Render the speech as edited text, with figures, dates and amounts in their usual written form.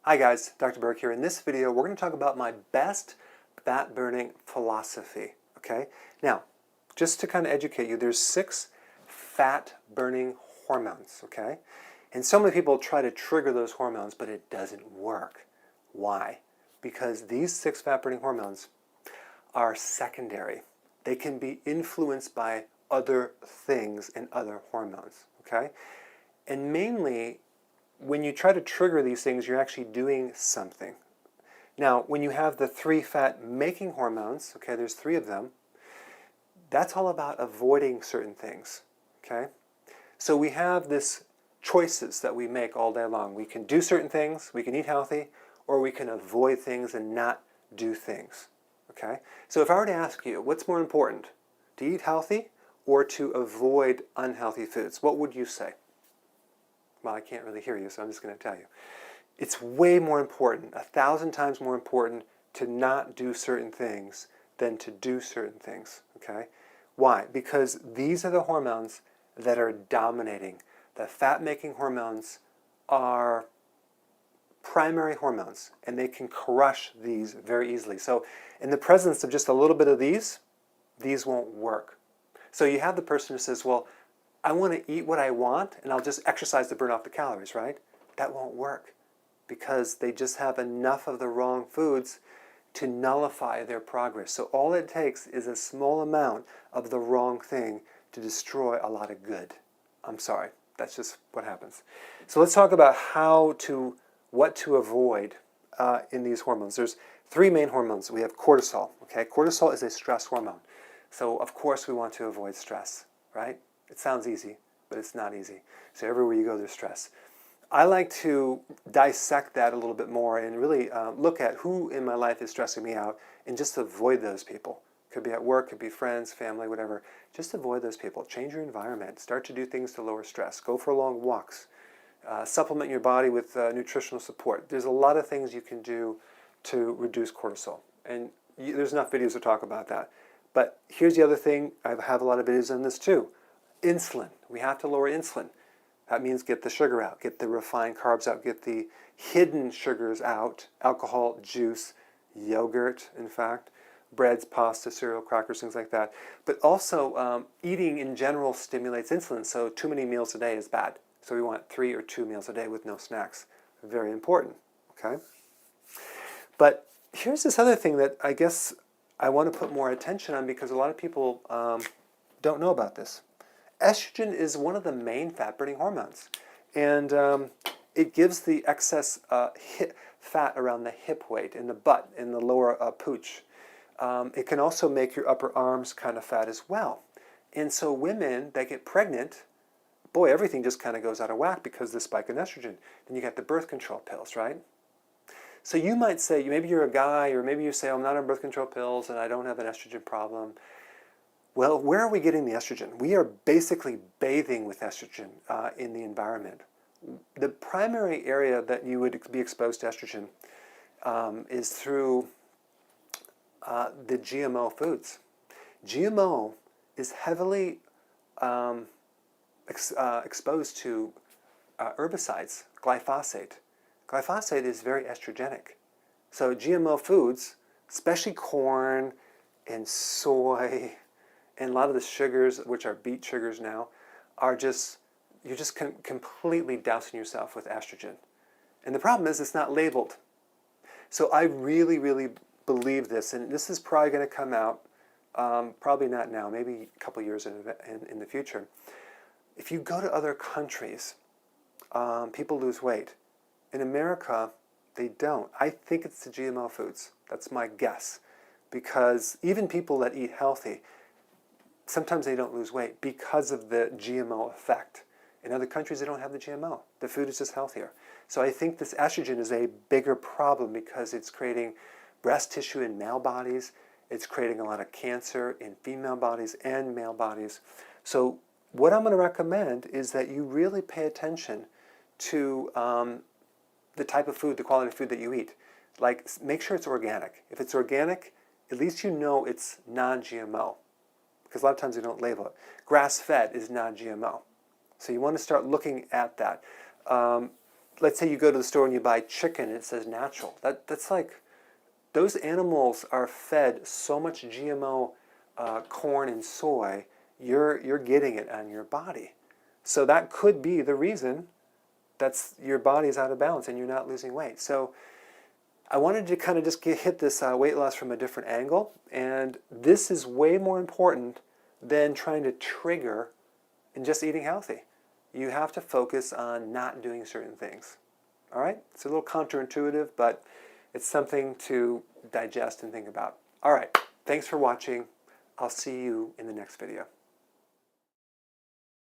Hi guys, Dr. Berg here. In this video, we're going to talk about my best fat burning philosophy, okay? Now, just to kind of educate you, there's 6 fat burning hormones, okay? And so many people try to trigger those hormones, but it doesn't work. Why? Because these 6 fat burning hormones are secondary. They can be influenced by other things and other hormones, okay? And mainly, when you try to trigger these things, you're actually doing something. Now, when you have the 3 fat-making hormones, okay, there's 3 of them, that's all about avoiding certain things, okay? So we have this choices that we make all day long. We can do certain things, we can eat healthy, or we can avoid things and not do things, okay? So if I were to ask you, what's more important, to eat healthy or to avoid unhealthy foods, what would you say? Well, I can't really hear you, so I'm just going to tell you. It's way more important, 1,000 times more important to not do certain things than to do certain things, okay? Why? Because these are the hormones that are dominating. The fat-making hormones are primary hormones, and they can crush these very easily. So in the presence of just a little bit of these won't work. So you have the person who says, well, I want to eat what I want and I'll just exercise to burn off the calories, right? That won't work because they just have enough of the wrong foods to nullify their progress. So all it takes is a small amount of the wrong thing to destroy a lot of good. I'm sorry, that's just what happens. So let's talk about what to avoid in these hormones. There's 3 main hormones. We have cortisol, okay? Cortisol is a stress hormone. So of course we want to avoid stress, right? It sounds easy, but it's not easy. So everywhere you go, there's stress. I like to dissect that a little bit more and really look at who in my life is stressing me out and just avoid those people. Could be at work, could be friends, family, whatever. Just avoid those people. Change your environment. Start to do things to lower stress. Go for long walks. Supplement your body with nutritional support. There's a lot of things you can do to reduce cortisol. And there's enough videos to talk about that. But here's the other thing. I have a lot of videos on this too. Insulin. We have to lower insulin. That means get the sugar out, get the refined carbs out, get the hidden sugars out, alcohol, juice, yogurt, in fact, breads, pasta, cereal, crackers, things like that. But also, eating in general stimulates insulin, so too many meals a day is bad. So we want 3 or 2 meals a day with no snacks. Very important, okay? But here's this other thing that I guess I want to put more attention on because a lot of people don't know about this. Estrogen is one of the main fat-burning hormones, and it gives the excess fat around the hip weight, in the butt, in the lower pooch. It can also make your upper arms kind of fat as well. And so women that get pregnant, boy, everything just kind of goes out of whack because of the spike in estrogen. Then you got the birth control pills, right? So you might say, maybe you're a guy, or maybe you say, oh, I'm not on birth control pills and I don't have an estrogen problem. Well, where are we getting the estrogen? We are basically bathing with estrogen in the environment. The primary area that you would be exposed to estrogen is through the GMO foods. GMO is heavily exposed to herbicides, glyphosate. Glyphosate is very estrogenic. So GMO foods, especially corn and soy, and a lot of the sugars, which are beet sugars now, are just, you're just completely dousing yourself with estrogen. And the problem is it's not labeled. So I really, really believe this, and this is probably going to come out, probably not now, maybe a couple years in the future. If you go to other countries, people lose weight. In America, they don't. I think it's the GMO foods. That's my guess. Because even people that eat healthy, sometimes they don't lose weight because of the GMO effect. In other countries, they don't have the GMO. The food is just healthier. So I think this estrogen is a bigger problem because it's creating breast tissue in male bodies. It's creating a lot of cancer in female bodies and male bodies. So what I'm going to recommend is that you really pay attention to the type of food, the quality of food that you eat. Like, make sure it's organic. If it's organic, at least you know it's non-GMO. Because a lot of times they don't label it. Grass-fed is non-GMO. So you want to start looking at that. let's say you go to the store and you buy chicken and it says natural. That's like, those animals are fed so much GMO corn and soy, you're getting it on your body. So that could be the reason that's your body's out of balance and you're not losing weight. So I wanted to kind of just hit this weight loss from a different angle, and this is way more important than trying to trigger and just eating healthy. You have to focus on not doing certain things. All right? It's a little counterintuitive, but it's something to digest and think about. All right. Thanks for watching. I'll see you in the next video.